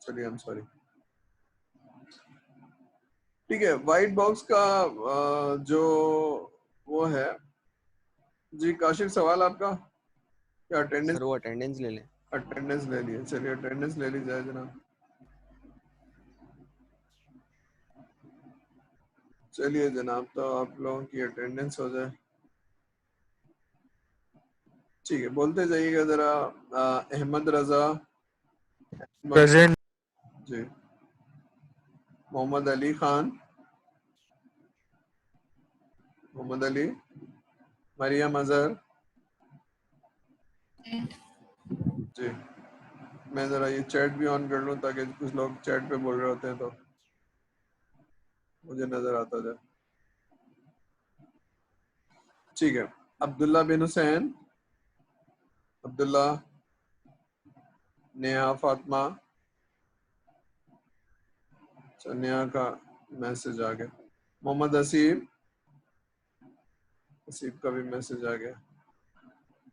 चलिए, I am sorry. ठीक है, व्हाइट बॉक्स का जो वो है जी, काशिफ सवाल आपका क्या? अटेंडेंस, सर वो अटेंडेंस ले लें। अटेंडेंस ले लिए, चलिए अटेंडेंस ले ली जाए जनाब। चलिए जनाब, तो आप लोगों की अटेंडेंस हो जाए। ठीक है, बोलते जाइएगा जरा। अहमद रजा प्रेजेंट। जी, मोहम्मद अली खान, मोहम्मद अली, मरियम अजहर जी। मैं जरा ये चैट भी ऑन कर लूं ताकि कुछ लोग चैट पे बोल रहे होते हैं तो मुझे नजर आता जाए। ठीक है, अब्दुल्ला बिन हुसैन, अब्दुल्ला, नेहा फातिमा, नेहा का मैसेज आ गया। मोहम्मद हसीब, हसीब का भी मैसेज आ गया।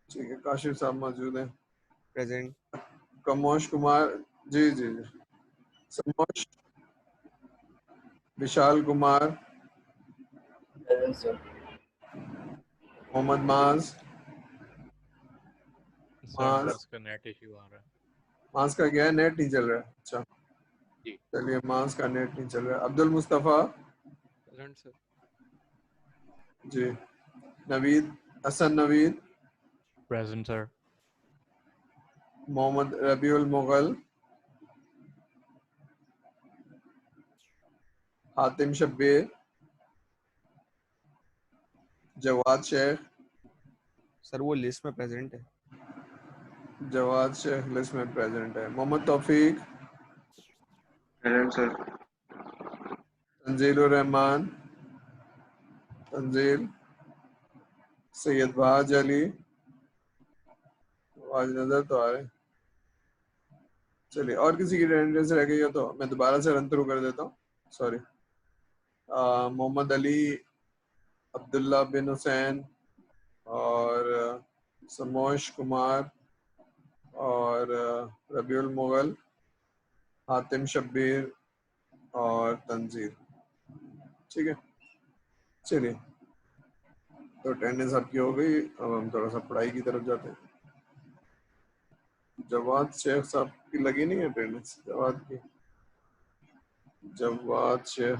ठीक है, काशिफ साहब मौजूद हैं। प्रेजेंट। कमोश कुमार जी जी जी, समोश, विशाल कुमार, मोहम्मद माज, सर माज, मास का नेट इश्यू आ रहा है माज का क्या है, नेट नहीं चल रहा है? अच्छा, जी। चलिए, माज का नेट नहीं चल रहा है। Abdul Mustafa present sir. जी, Naveed, Hasan Naveed, present sir. Mohammad Rabiul Mughal, Hatim Shabbir, Jawad Shaikh, sir वो लिस्ट में प्रेजेंट है। जवाद शेख लिस्ट में प्रेजेंट है। Mohammad Taufiq, present sir. तंजील रहमान, तंजील, सैयद बाज अली, आज नजर तो आ रहे हैं। चलिए, और किसी की अटेंडेंस रह गई हो तो मैं दोबारा से रन थ्रू कर देता हूँ, सॉरी। मोहम्मद अली, अब्दुल्ला बिन हुसैन और समोश कुमार और रबीउल मुगल, हातिम शब्बीर और तंजीर। ठीक है, चलिए, तो अटेंडेंस आपकी हो गई। अब हम थोड़ा सा पढ़ाई की तरफ जाते हैं। जवाद शेख साहब की लगी नहीं है अटेंडेंस? जवाद की, जवाद शेख,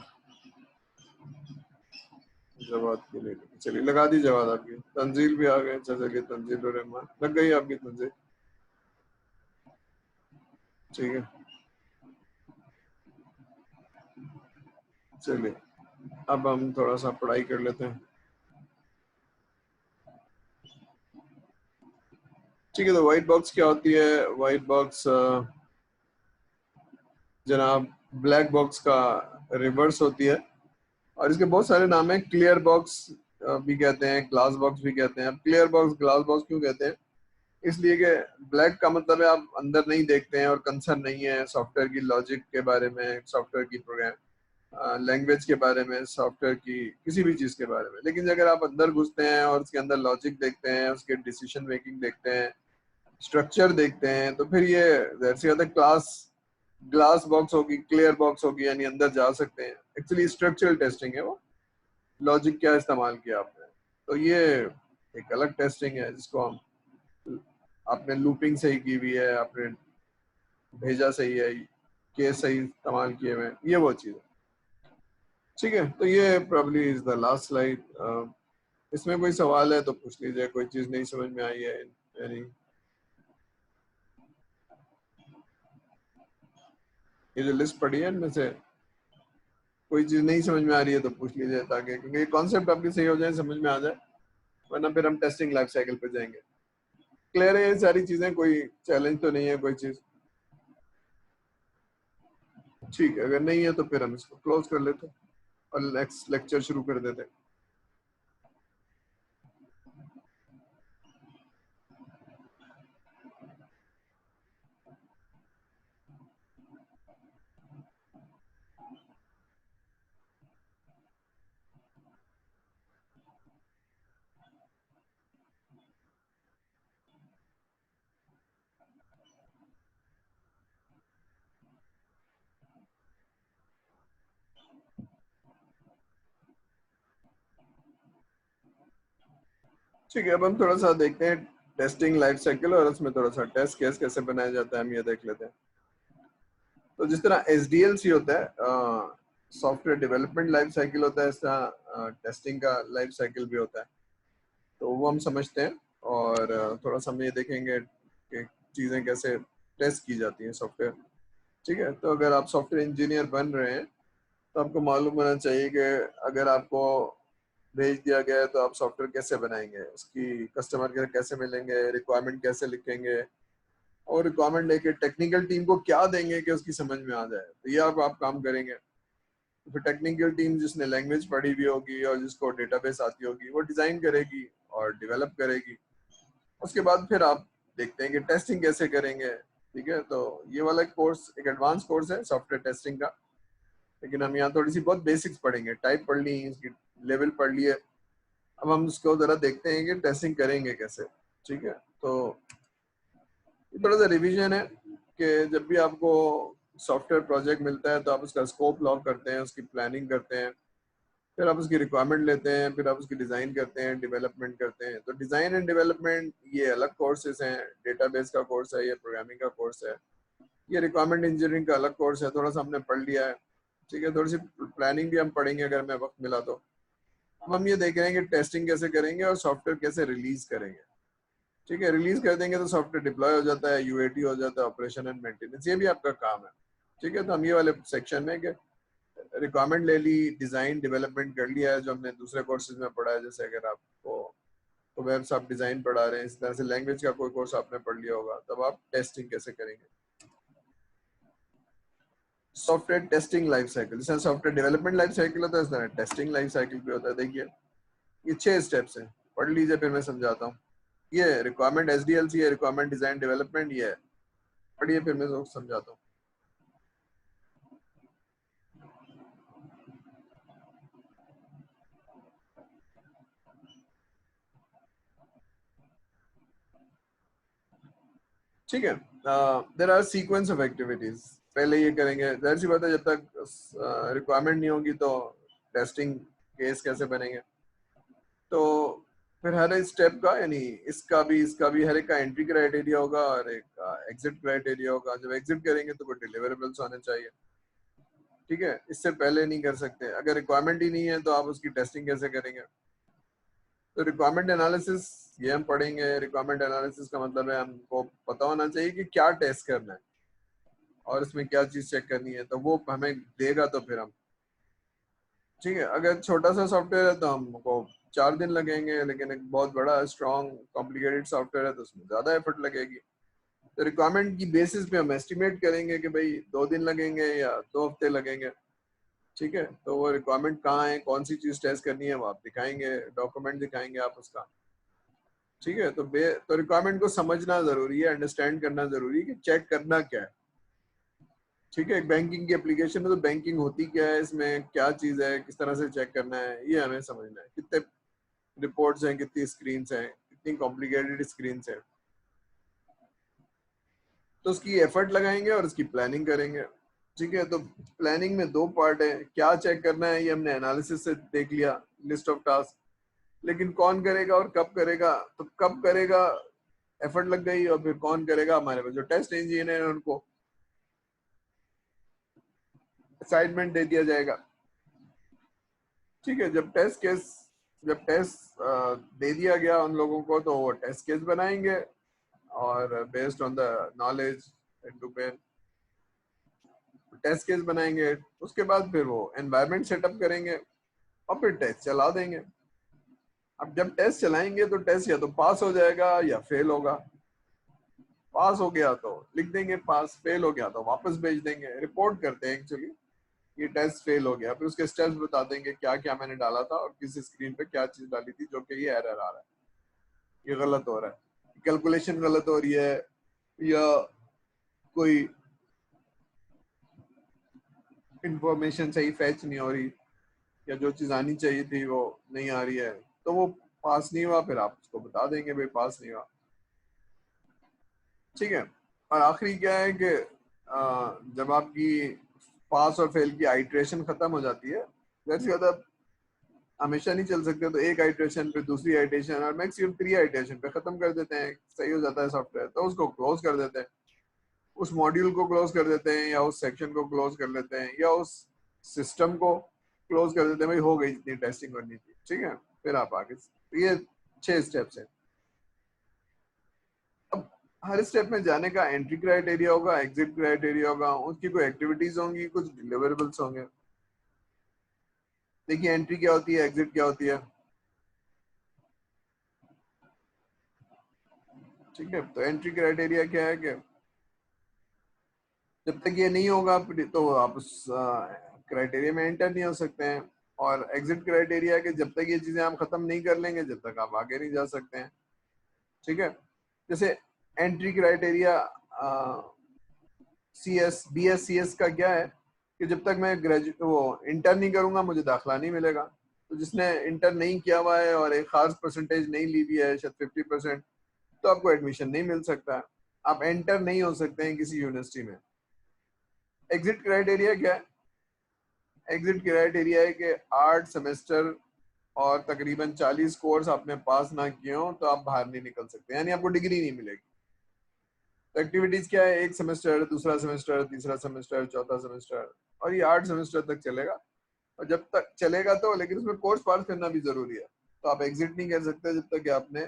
जवाद की नहीं लगी। चलिए, लगा दी जवाद आपकी। तंजील भी आ गए। अच्छा, चलिए, तंजील और रहमान लग गई आपकी तंजील। ठीक है, चलिए, अब हम थोड़ा सा पढ़ाई कर लेते हैं। ठीक है, तो व्हाइट बॉक्स क्या होती है? व्हाइट बॉक्स जनाब ब्लैक बॉक्स का रिवर्स होती है, और इसके बहुत सारे नाम हैं। क्लियर बॉक्स भी कहते हैं, ग्लास बॉक्स भी कहते हैं। अब क्लियर बॉक्स, ग्लास बॉक्स क्यों कहते हैं? इसलिए कि ब्लैक का मतलब है आप अंदर नहीं देखते हैं और कंसर्न नहीं है सॉफ्टवेयर की लॉजिक के बारे में, सॉफ्टवेयर की प्रोग्राम लैंग्वेज के बारे में, सॉफ्टवेयर की किसी भी चीज़ के बारे में। लेकिन अगर आप अंदर घुसते हैं और उसके अंदर लॉजिक देखते हैं, उसके डिसीजन मेकिंग देखते हैं, स्ट्रक्चर देखते हैं, तो फिर ये जाहिर सी बात है क्लास ग्लास बॉक्स होगी, क्लियर बॉक्स होगी, यानी अंदर जा सकते हैं। एक्चुअली स्ट्रक्चरल टेस्टिंग है वो, लॉजिक क्या इस्तेमाल किया आपने। तो ये एक अलग टेस्टिंग है जिसको हम, आपने लूपिंग सही की हुई है, आपने भेजा सही है, केस सही इस्तेमाल किए हुए हैं, ये वो चीज़ है। ठीक है, तो ये probably is the last slide. इसमें कोई सवाल है तो पूछ लीजिए, कोई चीज़ नहीं समझ में आई है यानी ये जो लिस्ट पड़ी है इनमें से कोई चीज़ नहीं समझ में आ रही है तो पूछ लीजिए, ताकि क्योंकि कॉन्सेप्ट आपकी सही हो जाए, समझ में आ जाए, वरना फिर हम टेस्टिंग लाइफ साइकिल पे जाएंगे। क्लियर है ये सारी चीज़ें? कोई चैलेंज तो नहीं है कोई चीज़? ठीक है, अगर नहीं है तो फिर हम इसको क्लोज कर लेते हैं और नेक्स्ट लेक्चर शुरू कर देते हैं। ठीक है, अब हम थोड़ा सा देखते हैं टेस्टिंग लाइफ साइकिल और उसमें थोड़ा सा टेस्ट केस कैसे बनाया जाता है, हम ये देख लेते हैं। तो जिस तरह SDLC होता है, सॉफ्टवेयर डेवलपमेंट लाइफ साइकिल होता है, इस तरह टेस्टिंग का लाइफ साइकिल भी होता है। तो वो हम समझते हैं और थोड़ा सा हम ये देखेंगे कि चीज़ें कैसे टेस्ट की जाती हैं सॉफ्टवेयर। ठीक है, तो अगर आप सॉफ्टवेयर इंजीनियर बन रहे हैं तो आपको मालूम होना चाहिए कि अगर आपको भेज दिया गया है तो आप सॉफ्टवेयर कैसे बनाएंगे, उसकी कस्टमर के कैसे मिलेंगे, रिक्वायरमेंट कैसे लिखेंगे और रिक्वायरमेंट लेके टेक्निकल टीम को क्या देंगे कि उसकी समझ में आ जाए। तो ये आप काम करेंगे। तो फिर टेक्निकल टीम जिसने लैंग्वेज पढ़ी हुई होगी और जिसको डेटाबेस आती होगी वो डिज़ाइन करेगी और डेवलप करेगी। उसके बाद फिर आप देखते हैं कि टेस्टिंग कैसे करेंगे। ठीक है, तो ये वाला कोर्स एक एडवांस कोर्स है सॉफ्टवेयर टेस्टिंग का, लेकिन हम यहाँ थोड़ी सी बहुत बेसिक्स पढ़ेंगे। टाइप पढ़ ली, इसकी लेवल पढ़ लिए, अब हम उसको जरा देखते हैं कि टेस्टिंग करेंगे कैसे। ठीक है, तो थोड़ा सा रिवीजन है कि जब भी आपको सॉफ्टवेयर प्रोजेक्ट मिलता है तो आप उसका स्कोप लॉक करते हैं, उसकी प्लानिंग करते हैं, फिर आप उसकी रिक्वायरमेंट लेते हैं, फिर आप उसकी डिज़ाइन करते हैं, डेवलपमेंट करते हैं। तो डिज़ाइन एंड डेवलपमेंट ये अलग कोर्सेज हैं, डेटाबेस का कोर्स है, ये प्रोग्रामिंग का कोर्स है, ये रिक्वायरमेंट इंजीनियरिंग का अलग कोर्स है, थोड़ा सा हमने पढ़ लिया है। ठीक है, थोड़ी सी प्लानिंग भी हम पढ़ेंगे अगर हमें वक्त मिला तो। अब हम ये देख रहे हैं कि टेस्टिंग कैसे करेंगे और सॉफ्टवेयर कैसे रिलीज करेंगे। ठीक है, रिलीज कर देंगे तो सॉफ्टवेयर डिप्लॉय हो जाता है, UAT हो जाता है, ऑपरेशन एंड मेंटेनेंस, ये भी आपका काम है। ठीक है, तो हम ये वाले सेक्शन में कि रिक्वायरमेंट ले ली, डिजाइन डेवलपमेंट कर लिया है जो हमने दूसरे कोर्सेज में पढ़ा है। जैसे अगर आपको तो वेब आप डिजाइन पढ़ा रहे हैं, इस तरह से लैंग्वेज का कोई कोर्स आपने पढ़ लिया होगा, तब आप टेस्टिंग कैसे करेंगे। सॉफ्टवेयर टेस्टिंग लाइफ साइकिल, जैसे सॉफ्टवेयर डेवलपमेंट लाइफ साइकिल होता है इस तरह टेस्टिंग लाइफ साइकिल भी होता है। देखिए ये 6 स्टेप्स हैं, पढ़ लीजिए फिर मैं समझाता हूँ। ये रिक्वायरमेंट SDLC है, रिक्वायरमेंट डिजाइन डेवलपमेंट ये है, पढ़िए फिर मैं समझाता हूँ। ठीक है, there are sequence of activities. पहले ये करेंगे, जाहिर सी बात है जब तक रिक्वायरमेंट नहीं होगी तो टेस्टिंग केस कैसे बनेंगे। तो फिर हर एक स्टेप का, यानी इसका भी हर एक का एंट्री क्राइटेरिया होगा और एक एग्जिट क्राइटेरिया होगा। जब एग्जिट करेंगे तो कोई डिलीवरेबल्स होने चाहिए। ठीक है, इससे पहले नहीं कर सकते। अगर रिक्वायरमेंट ही नहीं है तो आप उसकी टेस्टिंग कैसे करेंगे। तो रिक्वायरमेंट एनालिसिस ये हम पढ़ेंगे। रिक्वायरमेंट एनालिसिस का मतलब है हमको पता होना चाहिए कि क्या टेस्ट करना है और इसमें क्या चीज चेक करनी है, तो वो हमें देगा तो फिर हम। ठीक है, अगर छोटा सा सॉफ्टवेयर है तो हमको 4 दिन लगेंगे, लेकिन एक बहुत बड़ा स्ट्रॉन्ग कॉम्प्लिकेटेड सॉफ्टवेयर है तो उसमें ज्यादा एफर्ट लगेगी। तो रिक्वायरमेंट की बेसिस पे हम एस्टिमेट करेंगे कि भाई 2 दिन लगेंगे या 2 हफ्ते लगेंगे। ठीक है, तो वो रिक्वायरमेंट कहाँ है, कौन सी चीज टेस्ट करनी है, वो आप दिखाएंगे, डॉक्यूमेंट दिखाएंगे आप उसका। ठीक है, तो रिक्वायरमेंट को समझना जरूरी है, अंडरस्टैंड करना जरूरी है कि चेक करना क्या है। ठीक है, एक बैंकिंग की एप्लीकेशन है तो बैंकिंग होती क्या है, इसमें क्या चीज है, किस तरह से चेक करना है, ये हमें समझना है। कितने रिपोर्ट्स हैं, कितनी स्क्रीन्स हैं, कितनी कॉम्प्लिकेटेड स्क्रीन्स हैं, तो उसकी एफर्ट लगाएंगे और उसकी प्लानिंग करेंगे। ठीक है, तो प्लानिंग में 2 पार्ट है। क्या चेक करना है ये हमने एनालिसिस से देख लिया, लिस्ट ऑफ टास्क, लेकिन कौन करेगा और कब करेगा। तो कब करेगा एफर्ट लग गई, और फिर कौन करेगा, हमारे पास जो टेस्ट इंजीनियर है उनको असाइनमेंट दे दिया जाएगा। ठीक है, जब टेस्ट दे दिया गया उन लोगों को तो वो टेस्ट केस बनाएंगे और based on the knowledge domain test case बनाएंगे। उसके बाद फिर वो एनवायरनमेंट सेटअप करेंगे और फिर टेस्ट चला देंगे। अब जब टेस्ट चलाएंगे तो टेस्ट या तो पास हो जाएगा या फेल होगा। पास हो गया तो लिख देंगे पास, फेल हो गया तो वापस भेज देंगे, रिपोर्ट करते हैं एक्चुअली ये टेस्ट फेल हो गया। फिर उसके स्टेप्स बता देंगे क्या क्या मैंने डाला था और किस स्क्रीन पे क्या चीज डाली थी जो कि ये एरर आ रहा है, ये गलत हो रहा है, कैलकुलेशन गलत हो रही है, या कोई इंफॉर्मेशन सही फैच नहीं हो रही, या जो चीज आनी चाहिए थी वो नहीं आ रही है, तो वो पास नहीं हुआ। फिर आप उसको बता देंगे भाई पास नहीं हुआ। ठीक है, और आखिरी क्या है कि जब आपकी पास और फेल की आइट्रेशन खत्म हो जाती है, जैसे हमेशा नहीं चल सकते, तो एक आइटरेशन पे दूसरी आइटरेशन और मैक्सिमम 3 आइटरेशन पे खत्म कर देते हैं, सही हो जाता है सॉफ्टवेयर, तो उसको क्लोज कर देते हैं, उस मॉड्यूल को क्लोज कर देते हैं या उस सेक्शन को क्लोज कर लेते हैं या उस सिस्टम को क्लोज कर देते हैं, भाई हो गई जितनी टेस्टिंग करनी थी, ठीक है। फिर आप आगे, तो ये 6 स्टेप्स हैं। अब हर स्टेप में जाने का एंट्री क्राइटेरिया होगा, एग्जिट क्राइटेरिया होगा, उसकी कोई एक्टिविटीज होंगी, कुछ डिलीवरेबल्स होंगे। देखिए एंट्री क्या होती है, एग्जिट क्या होती है, ठीक है। तो एंट्री क्राइटेरिया क्या है कि जब तक ये नहीं होगा तो आप उस क्राइटेरिया में एंटर नहीं हो सकते हैं, और एग्जिट क्राइटेरिया के जब तक ये चीजें आप खत्म नहीं कर लेंगे जब तक आप आगे नहीं जा सकते हैं, ठीक है। जैसे entry criteria CS BS CS का क्या है कि जब तक मैं ग्रेजुएट वो इंटर नहीं करूंगा मुझे दाखिला नहीं मिलेगा। तो जिसने इंटर नहीं किया हुआ है और एक खास परसेंटेज नहीं ली हुई है, शायद 50%, तो आपको एडमिशन नहीं मिल सकता, आप एंटर नहीं हो सकते हैं किसी यूनिवर्सिटी में। एग्जिट क्राइटेरिया क्या है, एग्जिट क्राइटेरिया है कि 8 सेमेस्टर और तकरीबन 40 कोर्स आपने पास ना किए हो तो आप बाहर नहीं निकल सकते, यानी आपको डिग्री नहीं मिलेगी। तो एक्टिविटीज क्या है, एक सेमेस्टर, दूसरा सेमेस्टर, तीसरा सेमेस्टर, चौथा सेमेस्टर, और ये 8 सेमेस्टर तक चलेगा। और जब तक चलेगा तो, लेकिन उसमें कोर्स पास करना भी जरूरी है, तो आप एग्जिट नहीं कर सकते जब तक कि आपने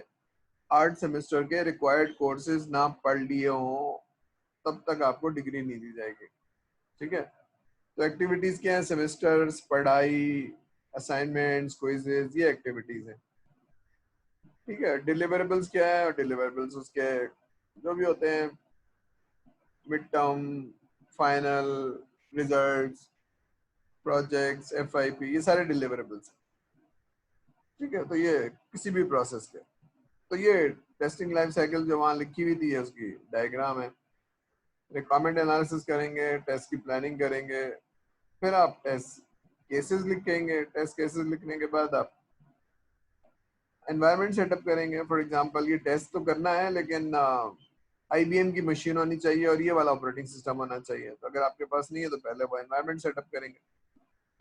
8 सेमेस्टर के रिक्वायर्ड कोर्सेज ना पढ़ लिए हों, तब तक आपको डिग्री नहीं दी जाएगी, ठीक है। तो एक्टिविटीज क्या है, सेमेस्टर्स, पढ़ाई, असाइनमेंट्स, क्विजेज, ये एक्टिविटीज हैं, ठीक है। डिलीवरेबल्स क्या है, डिलीवरेबल्स उसके जो भी होते हैं, mid term, final, results, projects, FIP, ये सारे डिलीवरेबल्स हैं, ठीक है। तो ये किसी भी प्रोसेस के, तो ये टेस्टिंग लाइफ साइकिल जो वहाँ लिखी हुई थी उसकी डायग्राम है। रिक्वायरमेंट एनालिसिस करेंगे, टेस्ट की प्लानिंग करेंगे, फिर आप टेस्ट केसेस लिखेंगे, टेस्ट केसेस लिखने के बाद आप एनवायरनमेंट सेटअप करेंगे। फॉर एग्जांपल ये टेस्ट तो करना है लेकिन IBM की मशीन होनी चाहिए और ये वाला ऑपरेटिंग सिस्टम होना चाहिए, तो अगर आपके पास नहीं है तो पहले वो एनवायरनमेंट सेटअप करेंगे,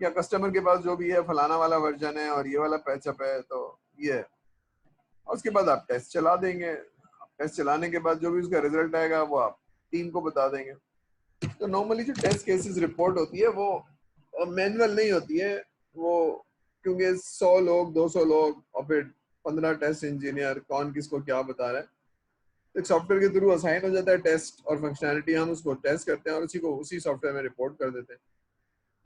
या कस्टमर के पास जो भी है फलाना वाला वर्जन है और ये वाला पैचअप है तो ये है, और उसके बाद आप टेस्ट चला देंगे। टेस्ट चलाने के बाद जो भी उसका रिजल्ट आएगा वो आप टीम को बता देंगे। तो नॉर्मली जो टेस्ट केसेस रिपोर्ट होती है वो मैनुअल नहीं होती है, वो क्योंकि 100 लोग, 200 लोग और फिर 15 टेस्ट इंजीनियर, कौन किसको क्या बता रहा है, तो एक सॉफ्टवेयर के थ्रू असाइन हो जाता है टेस्ट और फंक्शनैलिटी, हम उसको टेस्ट करते हैं और उसी को उसी सॉफ्टवेयर में रिपोर्ट कर देते हैं।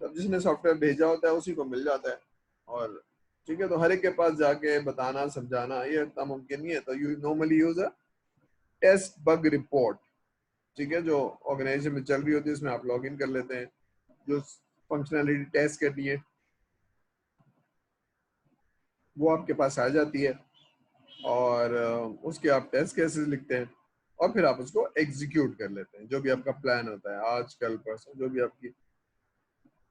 तब जिसने सॉफ्टवेयर भेजा होता है उसी को मिल जाता है, और ठीक है। तो हर एक के पास जाके बताना समझाना ये इतना मुमकिन नहीं है, तो you normally use a test bug report, ठीक है, जो ऑर्गेनाइजेशन में चल रही होती है उसमें आप लॉग इन कर लेते हैं, जो फंक्शनैलिटी टेस्ट करनी है वो आपके पास आ जाती है, और उसके आप टेस्ट केसेस लिखते हैं और फिर आप उसको एग्जीक्यूट कर लेते हैं, जो भी आपका प्लान होता है, आज कल परसों जो भी आपकी,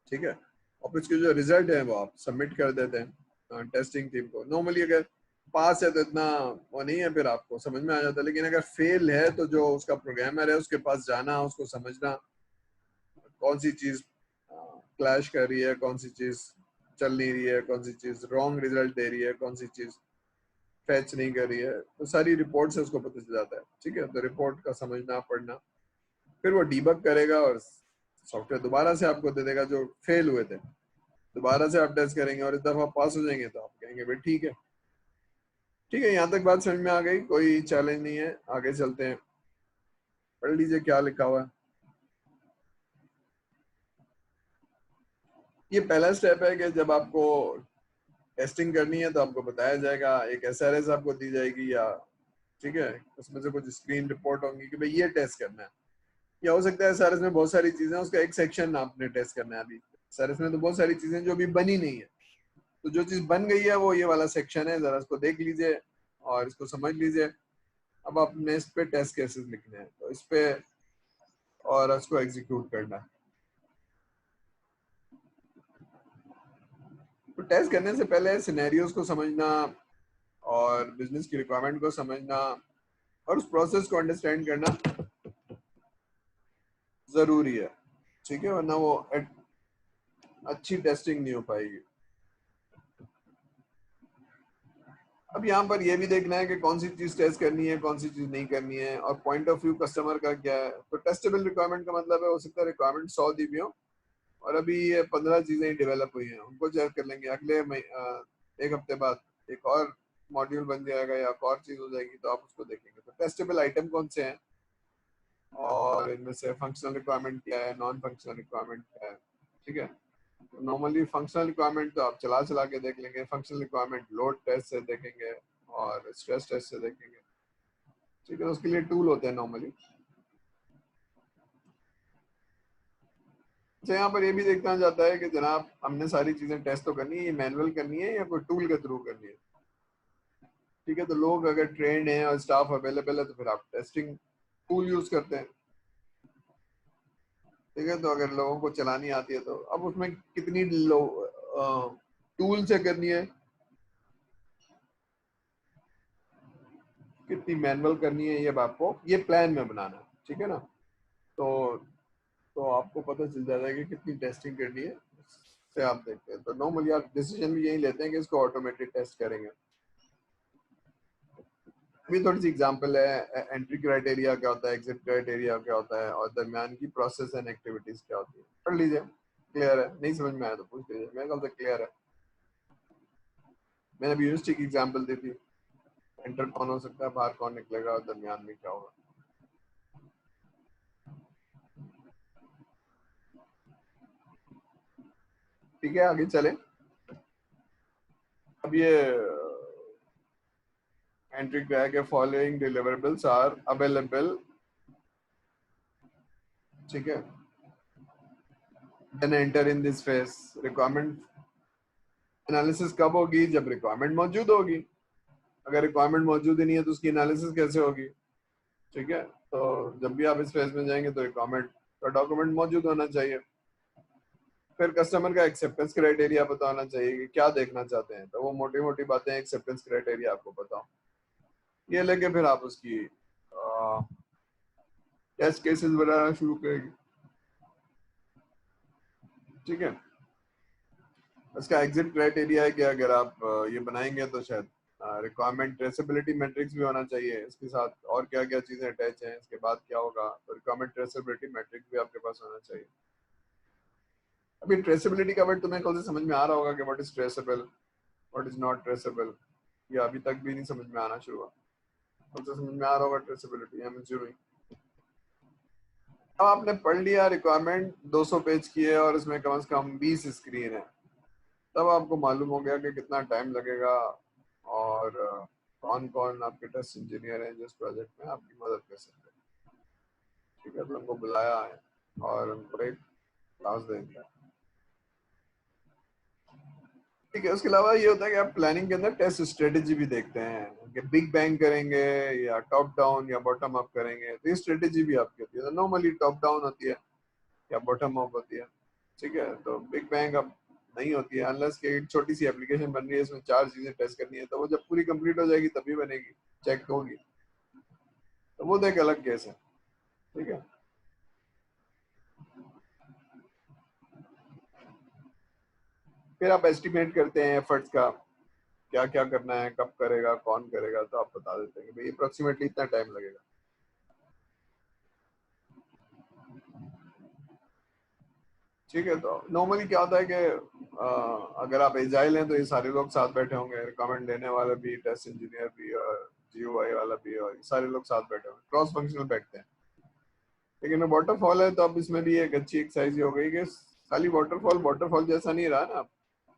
ठीक है। और फिर उसके जो रिजल्ट है वो आप सबमिट कर देते हैं टेस्टिंग टीम को। नॉर्मली अगर पास है तो इतना वो नहीं है, फिर आपको समझ में आ जाता है, लेकिन अगर फेल है तो जो उसका प्रोग्रामर है उसके पास जाना, उसको समझना कौन सी चीज क्लैश कर रही है, कौन सी चीज चल नहीं रही है, कौन सी चीज रॉन्ग रिजल्ट दे रही है, कौन सी चीज फैच नहीं कर रही है, तो सारी रिपोर्ट से उसको पता चल जाता है, ठीक है। तो रिपोर्ट का समझना, पढ़ना, फिर वो डीबग करेगा और सॉफ्टवेयर दोबारा से आपको दे देगा। जो फेल हुए थे दोबारा से आप टेस्ट करेंगे और इस दफा पास हो जाएंगे तो आप कहेंगे भाई ठीक है, ठीक है। यहाँ तक बात समझ में आ गई, कोई चैलेंज नहीं है, आगे चलते हैं, पढ़ लीजिए क्या लिखा हुआ है। ये पहला स्टेप है कि जब आपको टेस्टिंग करनी है तो आपको बताया जाएगा, एक SRS आपको दी जाएगी, या ठीक है उसमें से कुछ स्क्रीन रिपोर्ट होंगी कि भाई ये टेस्ट करना है, या हो सकता है SRS में बहुत सारी चीजें, उसका एक सेक्शन आपने टेस्ट करना है। अभी SRS में तो बहुत सारी चीजें जो अभी बनी नहीं है, तो जो चीज बन गई है वो ये वाला सेक्शन है, जरा इसको देख लीजिए और इसको समझ लीजिए। अब आपने इस पे टेस्ट केसेस लिखने हैं, तो इस पे और इसको एग्जीक्यूट करना है। तो टेस्ट करने से पहले सिनेरियोज को समझना और बिजनेस की रिक्वायरमेंट को समझना और उस प्रोसेस को अंडरस्टैंड करना जरूरी है, ठीक है, वरना वो अच्छी टेस्टिंग नहीं हो पाएगी। अब यहाँ पर ये भी देखना है कि कौन सी चीज टेस्ट करनी है, कौन सी चीज नहीं करनी है, और पॉइंट ऑफ व्यू कस्टमर का क्या है। तो टेस्टेबल रिक्वायरमेंट का मतलब है, हो सकता है रिक्वायरमेंट 100 दी हुई हो और अभी ये 15 चीजें ही डेवलप हुई हैं, उनको चेक कर लेंगे। एक हफ्ते बाद एक और मॉड्यूल बन जाएगा या एक और चीज हो जाएगी, तो आप उसको देखेंगे। तो टेस्टेबल आइटम कौन से हैं और इनमें से फंक्शनल रिक्वायरमेंट क्या है, नॉन फंक्शनल रिक्वायरमेंट क्या है। ठीक है, नॉर्मली फंक्शनल रिक्वायरमेंट तो आप चला चला के देख लेंगे, फंक्शनल रिक्वायरमेंट लोड टेस्ट से देखेंगे और स्ट्रेस टेस्ट से देखेंगे। ठीक है, उसके लिए टूल होते हैं नॉर्मली। अच्छा, यहाँ पर ये भी देखना जाता है कि जनाब हमने सारी चीजें टेस्ट तो करनी है, ये मैनुअल करनी है या कोई टूल के थ्रू करनी है। ठीक है, तो लोग अगर ट्रेंड हैं और स्टाफ अवेलेबल है तो फिर आप टेस्टिंग टूल यूज करते हैं। ठीक है, तो अगर लोगों को चलानी आती है तो अब उसमें कितनी टूल से करनी है, कितनी मैनुअल करनी है, ये अब आपको ये प्लान में बनाना है। ठीक है ना, तो आपको पता चल जाता है कि कितनी टेस्टिंग करनी है, से आप देखते हैं। तो नॉर्मली आप डिसीजन भी यही लेते हैं कि इसको ऑटोमेटेड टेस्ट करेंगे। अभी थोड़ी सी एग्जांपल है, एंट्री क्राइटेरिया क्या होता है, एग्जिट क्राइटेरिया क्या होता है, और दरमियान की प्रोसेस एंड एक्टिविटीज क्या होती है। पढ़ लीजिए, क्लियर है। नहीं समझ में आया तो पूछ लीजिए, मेरे ख्याल से क्लियर है। मैंने अभी यूनिवर्सिटी की एग्जांपल दी थी, एंटर कौन हो सकता है, बाहर कौन निकलेगा और दरमियान में क्या होगा। ठीक है, आगे चले। अब ये एंट्री क्या है कि फॉलोइंग डिलीवरेबल्स आर अवेलेबल। ठीक है, then enter in this phase. Requirement analysis कब होगी, जब रिक्वायरमेंट मौजूद होगी। अगर रिक्वायरमेंट मौजूद ही नहीं है तो उसकी एनालिसिस कैसे होगी। ठीक है, तो जब भी आप इस फेज में जाएंगे तो रिक्वायरमेंट का डॉक्यूमेंट मौजूद होना चाहिए। फिर कस्टमर का एक्सेप्टेंस क्राइटेरिया पता होना चाहिए कि क्या देखना चाहते हैं। तो वो मोटी मोटी बातें एक्सेप्टेंस क्राइटेरिया आपको बताओ, ये लेके फिर आप उसकी टेस्ट केसेस बनाना शुरू करेंगे। ठीक है, इसका एग्जिट क्राइटेरिया है कि अगर आप ये बनाएंगे तो शायद रिक्वायरमेंट ट्रेसेबिलिटी मैट्रिक्स भी होना चाहिए इसके साथ, और क्या क्या चीजें अटैच हैं, इसके बाद क्या होगा। तो रिक्वायरमेंट ट्रेसेबिलिटी मैट्रिक्स भी आपके पास होना चाहिए। अभी ट्रेसेबिलिटी का वर्ड तुम्हें कल से समझ में आ रहा होगा कि what is traceable, what is not traceable. ये अभी तक भी नहीं समझ में आना शुरू हुआ, कल से समझ में आ रहा होगा ट्रेसेबिलिटी। आई एम एज्यूमिंग अब आपने पढ़ लिया रिक्वायरमेंट 200 पेज की है और इसमें कम से कम 20 स्क्रीन है, तब आपको मालूम हो गया कि कितना टाइम लगेगा और कौन कौन आपके टेस्ट इंजीनियर हैं जो इस प्रोजेक्ट में आपकी मदद कर सकते हैं। ठीक है, तो उनको बुलाया है और उनको एक क्लास दे दिया। ठीक है, उसके अलावा ये होता है कि आप प्लानिंग के अंदर टेस्ट स्ट्रेटेजी भी देखते हैं कि बिग बैंग करेंगे या टॉप डाउन या बॉटम अप करेंगे। तो ये स्ट्रेटेजी भी आपकी होती है। नॉर्मली टॉप डाउन होती है या बॉटम अप होती है। ठीक है, तो बिग बैंग अब नहीं होती है अनलेस कि एक छोटी सी एप्लीकेशन बन रही है, इसमें 4 चीजें टेस्ट करनी है, तो वो जब पूरी कंप्लीट हो जाएगी तभी बनेगी, चेक होगी। तो वो तो एक अलग केस है। ठीक है, फिर आप एस्टिमेट करते हैं एफर्ट्स का, क्या क्या करना है, कब करेगा, कौन करेगा। तो आप बता देते हैं कि भाई अप्रोक्सीमेटली इतना टाइम लगेगा। ठीक है, तो नॉर्मली क्या होता है कि अगर आप एजाइल हैं तो ये सारे लोग साथ बैठे होंगे, रिकमेंड देने वाला भी, टेस्ट इंजीनियर भी और जीओआई वाला भी, और ये सारे लोग साथ बैठे होंगे, क्रॉस फंक्शनल बैठते हैं। लेकिन वाटरफॉल है तो अब इसमें भी एक अच्छी एक्सरसाइज हो गई कि खाली वाटरफॉल जैसा नहीं रहा ना।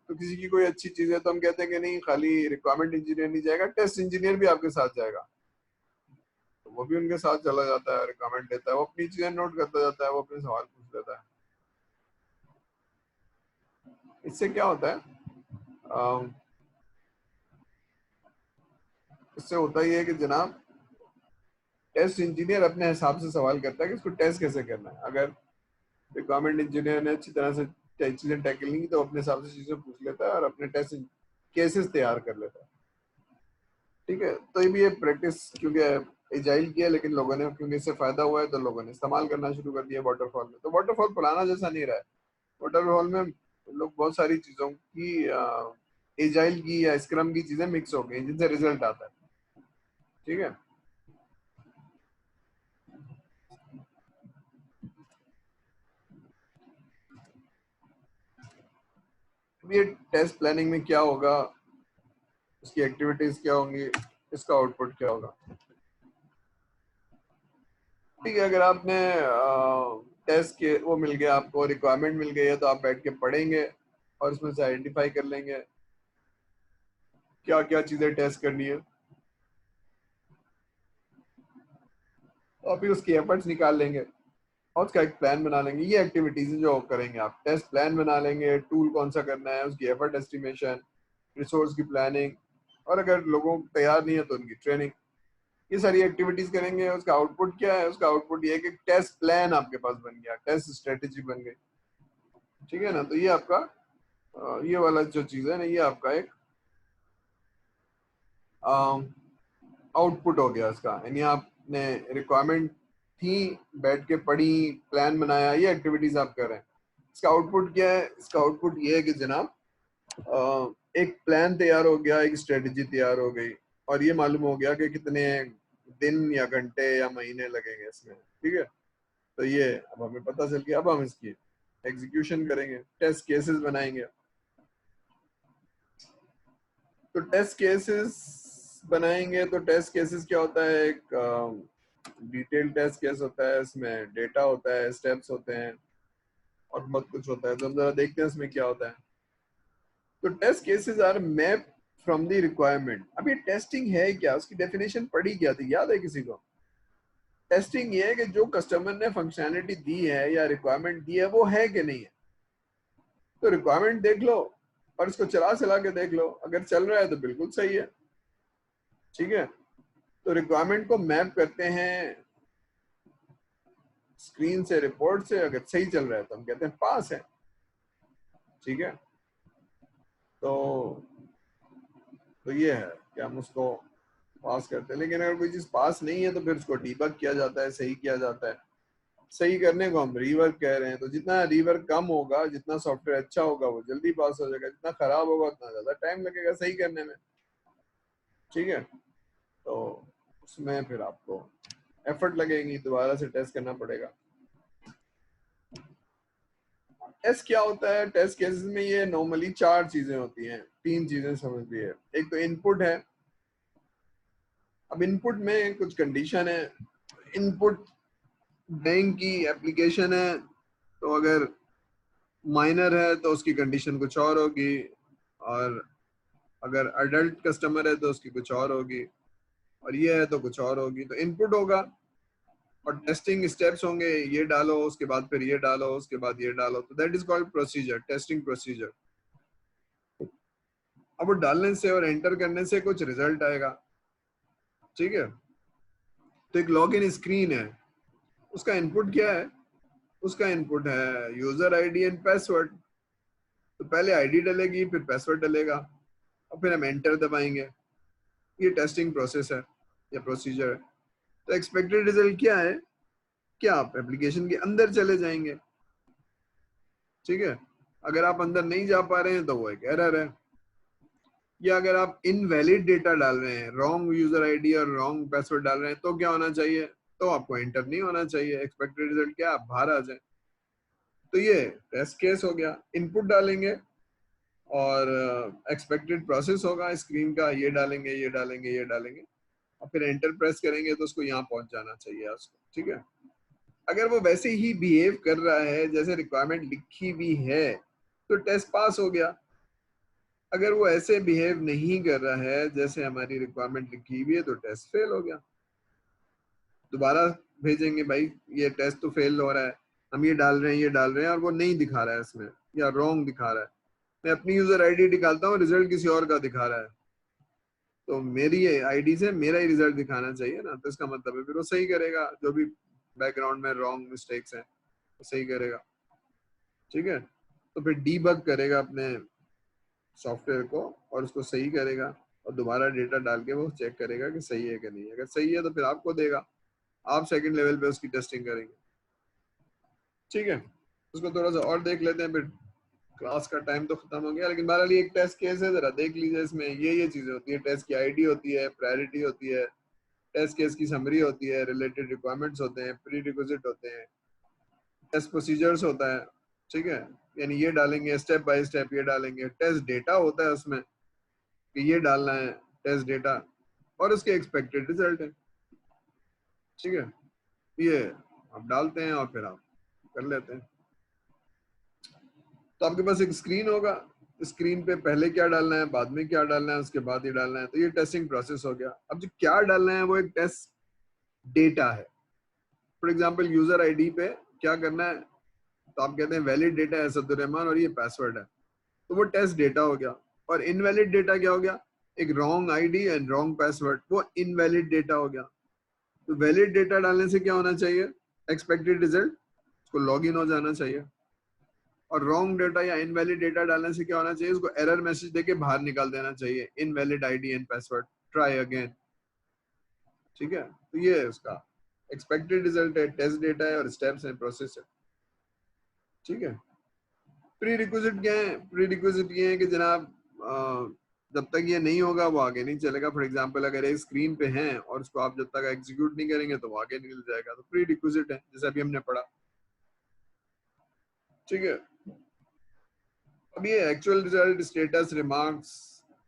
तो किसी की कोई अच्छी चीज है तो हम कहते हैं कि नहीं, खाली रिक्वायरमेंट इंजीनियर नहीं जाएगा, टेस्ट इंजीनियर भी आपके साथ जाएगा। तो वो भी उनके साथ चला जाता है, रिक्वायरमेंट लेता है, वो अपनी चीजें नोट करता जाता है, वो अपने सवाल पूछ लेता है। इससे क्या होता है, इससे होता ही है कि जनाब टेस्ट इंजीनियर अपने हिसाब से सवाल करता है कि इसको टेस्ट कैसे करना है। अगर रिक्वायरमेंट इंजीनियर ने अच्छी तरह से चीजें टैकल नहीं तो अपने हिसाब से चीजें पूछ लेता है और अपने टेस्ट केसेस तैयार कर लेता है। ठीक है, तो ये भी ये प्रैक्टिस क्योंकि एजाइल किया, लेकिन लोगों ने क्योंकि इससे फायदा हुआ है तो लोगों ने इस्तेमाल करना शुरू कर दिया वाटरफॉल में। तो वाटरफॉल पुराना जैसा नहीं रहा है। वाटरफॉल में लोग बहुत सारी चीजों की एजाइल की या स्क्रम की चीजें मिक्स हो गई जिनसे रिजल्ट आता है। ठीक है, ये टेस्ट प्लानिंग में क्या होगा, उसकी एक्टिविटीज क्या होंगी, इसका आउटपुट क्या होगा। ठीक है, अगर आपने टेस्ट के वो मिल गया, आपको रिक्वायरमेंट मिल गई है, तो आप बैठ के पढ़ेंगे और उसमें से आइडेंटिफाई कर लेंगे क्या क्या चीजें टेस्ट करनी है, और फिर उसकी एफर्ट्स निकाल लेंगे और उसका एक प्लान बना लेंगे। ये एक्टिविटीज जो करेंगे, आप टेस्ट प्लान बना लेंगे, टूल कौन सा करना है, उसकी एफर्ट एस्टिमेशन, रिसोर्स की प्लानिंग, और अगर लोगों तैयार नहीं है तो उनकी ट्रेनिंग। ये सारी एक्टिविटीज करेंगे। उसका आउटपुट क्या है, उसका आउटपुट ये है कि टेस्ट प्लान आपके पास बन गया, टेस्ट स्ट्रेटेजी बन गई। ठीक है ना, तो ये आपका ये वाला जो चीज है ना, ये आपका एक आउटपुट हो गया इसका। यानी आपने रिक्वायरमेंट थी, बैठ के पढ़ी, प्लान बनाया, ये एक्टिविटीज आप कर रहे हैं। इसका आउटपुट क्या है, इसका आउटपुट ये है कि जनाब एक प्लान तैयार हो गया, एक स्ट्रेटजी तैयार हो गई, और ये मालूम हो गया कि कितने दिन या घंटे या महीने लगेंगे इसमें। ठीक है, तो ये अब हमें पता चल गया। अब हम इसकी एग्जीक्यूशन करेंगे, टेस्ट केसेस बनाएंगे। तो टेस्ट केसेस बनाएंगे, तो टेस्ट केसेस क्या होता है, एक डिटेल टेस्ट केस होता है, इसमें डेटा होता है, स्टेप्स होते हैं और बहुत कुछ होता है। तो हम जरा देखते हैं इसमें क्या होता है। तो test cases are map from the requirement. अब ये टेस्टिंग है क्या, उसकी डेफिनेशन पढ़ी क्या थी, याद है किसी को? टेस्टिंग ये है कि जो कस्टमर ने फंक्शनैलिटी दी है या रिक्वायरमेंट दी है वो है कि नहीं है। तो रिक्वायरमेंट देख लो और इसको चला के देख लो, अगर चल रहा है तो बिल्कुल सही है। ठीक है, तो रिक्वायरमेंट को मैप करते हैं स्क्रीन से, रिपोर्ट से। अगर सही चल रहा है तो हम कहते हैं पास है। ठीक है, तो ये है कि हम उसको पास करते हैं। लेकिन अगर कोई चीज पास नहीं है तो फिर उसको डीबग किया जाता है, सही किया जाता है। सही करने को हम रीवर्क कह रहे हैं। तो जितना रीवर्क कम होगा, जितना सॉफ्टवेयर अच्छा होगा, वो जल्दी पास हो जाएगा। जितना खराब होगा उतना ज्यादा टाइम लगेगा सही करने में। ठीक है, तो उसमें फिर आपको एफर्ट लगेगी, दोबारा से टेस्ट करना पड़ेगा। टेस्ट क्या होता है, टेस्ट केसेस में ये नॉर्मली 4 चीजें होती हैं, 3 चीजें समझ लीजिए। एक तो इनपुट है। अब इनपुट में कुछ कंडीशन है। इनपुट बैंक की एप्लीकेशन है, तो अगर माइनर है तो उसकी कंडीशन कुछ और होगी, और अगर अडल्ट कस्टमर है तो उसकी कुछ और होगी, और ये है तो कुछ और होगी। तो इनपुट होगा और टेस्टिंग स्टेप्स होंगे, ये डालो, उसके बाद फिर ये डालो, उसके बाद ये डालो। तो that is called procedure, testing procedure. अब वो डालने से और एंटर करने से कुछ रिजल्ट आएगा। ठीक है, तो एक लॉगिन स्क्रीन है, उसका इनपुट क्या है? उसका इनपुट है यूजर आईडी एंड पासवर्ड। तो पहले आईडी डलेगी, फिर पासवर्ड डलेगा, और फिर हम एंटर दबाएंगे। ये टेस्टिंग प्रोसेस है या प्रोसीजर है। तो एक्सपेक्टेड रिजल्ट क्या है कि आप एप्लीकेशन के अंदर चले जाएंगे। ठीक है, अगर आप अंदर नहीं जा पा रहे हैं तो वो एक एरर है। या अगर आप इनवैलिड डेटा डाल रहे हैं, रॉन्ग यूजर आईडी और रॉन्ग पासवर्ड डाल रहे हैं, तो क्या होना चाहिए? तो आपको एंटर नहीं होना चाहिए। एक्सपेक्टेड रिजल्ट क्या, आप बाहर आ जाए। तो ये टेस्ट केस हो गया। इनपुट डालेंगे और एक्सपेक्टेड प्रोसेस होगा स्क्रीन का, ये डालेंगे, ये डालेंगे, ये डालेंगे, और फिर एंटर प्रेस करेंगे तो उसको यहाँ पहुंच जाना चाहिए उसको। ठीक है, अगर वो वैसे ही बिहेव कर रहा है जैसे रिक्वायरमेंट लिखी भी है तो टेस्ट पास हो गया। अगर वो ऐसे बिहेव नहीं कर रहा है जैसे हमारी रिक्वायरमेंट लिखी हुई है तो टेस्ट फेल हो गया। दोबारा भेजेंगे, भाई ये टेस्ट तो फेल हो रहा है, हम ये डाल रहे हैं, ये डाल रहे हैं, और वो नहीं दिखा रहा है इसमें, या रॉन्ग दिखा रहा है। मैं अपनी यूजर आईडी निकालता हूँ, रिजल्ट किसी और का दिखा रहा है, तो मेरी आईडी से मेरा ही रिजल्ट दिखाना चाहिए ना। तो इसका मतलब है फिर वो सही करेगा, जो भी बैकग्राउंड में रॉन्ग मिस्टेक्स हैं वो सही करेगा। ठीक है, तो फिर डीबग करेगा अपने सॉफ्टवेयर को और उसको सही करेगा, और दोबारा डेटा डाल के वो चेक करेगा कि सही है कि नहीं। अगर सही है तो फिर आपको देगा, आप सेकंड लेवल पे उसकी टेस्टिंग करेंगे। ठीक है, उसको थोड़ा सा और देख लेते हैं फिर क्लास का टाइम तो खत्म हो गया, लेकिन बहरहाल ये एक टेस्ट केस है, जरा देख लीजिए। इसमें ये चीजें होती है, टेस्ट की आईडी होती है, प्रायोरिटी होती है, टेस्ट केस की समरी होती है, रिलेटेड रिक्वायरमेंट्स होते हैं, प्री रिक्विजिट होते हैं, टेस्ट प्रोसीजर्स होता है, ठीक है, यानी ये डालेंगे स्टेप बाय स्टेप, ये डालेंगे, टेस्ट डेटा होता है उसमें कि ये डालना है टेस्ट डेटा, और उसके एक्सपेक्टेड रिजल्ट है, ठीक है, ये आप डालते हैं और फिर आप कर लेते हैं। तो आपके पास एक स्क्रीन होगा, स्क्रीन पे पहले क्या डालना है, बाद में क्या डालना है, उसके बाद ये डालना है, तो ये टेस्टिंग प्रोसेस हो गया। अब जो क्या डालना है वो एक टेस्ट डेटा है। फॉर एग्जांपल यूजर आईडी पे क्या करना है, तो आप कहते हैं वैलिड डेटा है असदुर्रहमान और ये पासवर्ड है, तो वो टेस्ट डेटा हो गया। और इनवैलिड डेटा क्या हो गया, एक wrong ID and wrong password, वो इनवैलिड डेटा हो गया। तो वैलिड डेटा डालने से क्या होना चाहिए, एक्सपेक्टेड रिजल्ट, उसको लॉग इन हो जाना चाहिए। और रॉन्ग डेटा या इनवैलिड डेटा डालने से क्या होना चाहिए, उसको एरर मैसेज देके बाहर निकाल देना चाहिए, invalid ID and password, try again, ठीक है। तो ये है उसका एक्सपेक्टेड रिजल्ट है, टेस्ट डेटा है और स्टेप्स एंड प्रोसेस है, ठीक है। प्री रिक्विजिट क्या है, प्री रिक्विजिट ये है कि जनाब जब तक ये नहीं होगा वो आगे नहीं चलेगा। फॉर एग्जांपल अगर एक स्क्रीन पे है और उसको आप जब तक एग्जीक्यूट नहीं करेंगे तो वो आगे निकल जाएगा, तो प्री रिक्विजिट है, जैसे अभी हमने पढ़ा, ठीक है। अब ये actual result, status, remarks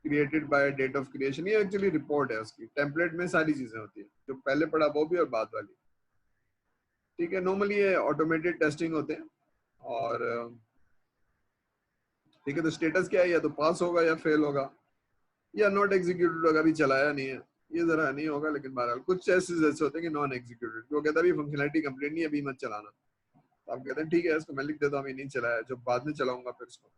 created by date of creation, ये एक्चुअली रिपोर्ट है उसकी, टेम्पलेट में सारी चीजें होती है, जो पहले पढ़ा वो भी और बाद वाली, ठीक है। नॉर्मली ये ऑटोमेटेड टेस्टिंग होते हैं और ठीक है। तो स्टेटस क्या है, या तो पास होगा या फेल होगा या नॉट एग्जीक्यूटेड होगा, अभी चलाया नहीं है, ये जरा नहीं होगा। लेकिन बहरहाल कुछ टेस्ट ऐसे होते हैं कि नॉन एग्जीक्यूटेड, वो कहता है फंक्शनैलिटी कंप्लीट नहीं है, अभी मत चलाना, तो आप कहते हैं ठीक है इसको मैं लिख देता हूँ, अभी नहीं चलाया, जो बाद में चलाऊंगा फिर इसको,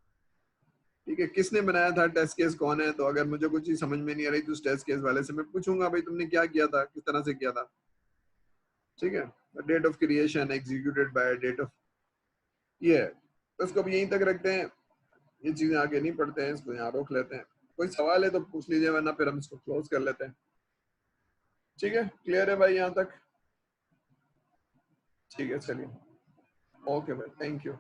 ठीक है। किसने बनाया था, टेस्ट केस कौन है, तो अगर मुझे कुछ चीज समझ में नहीं आ रही तो उस टेस्ट केस वाले से मैं पूछूंगा भाई तुमने क्या किया था, किस तरह से किया था, ठीक है। Date of creation, executed by date of, ये है। तो इसको अब यहीं तक रखते हैं, ये चीजें आगे नहीं पढ़ते हैं, इसको यहाँ रोक लेते हैं। कोई सवाल है तो पूछ लीजिए, वरना फिर हम इसको क्लोज कर लेते हैं, ठीक है। क्लियर है भाई यहाँ तक, ठीक है, चलिए, ओके भाई, थैंक यू।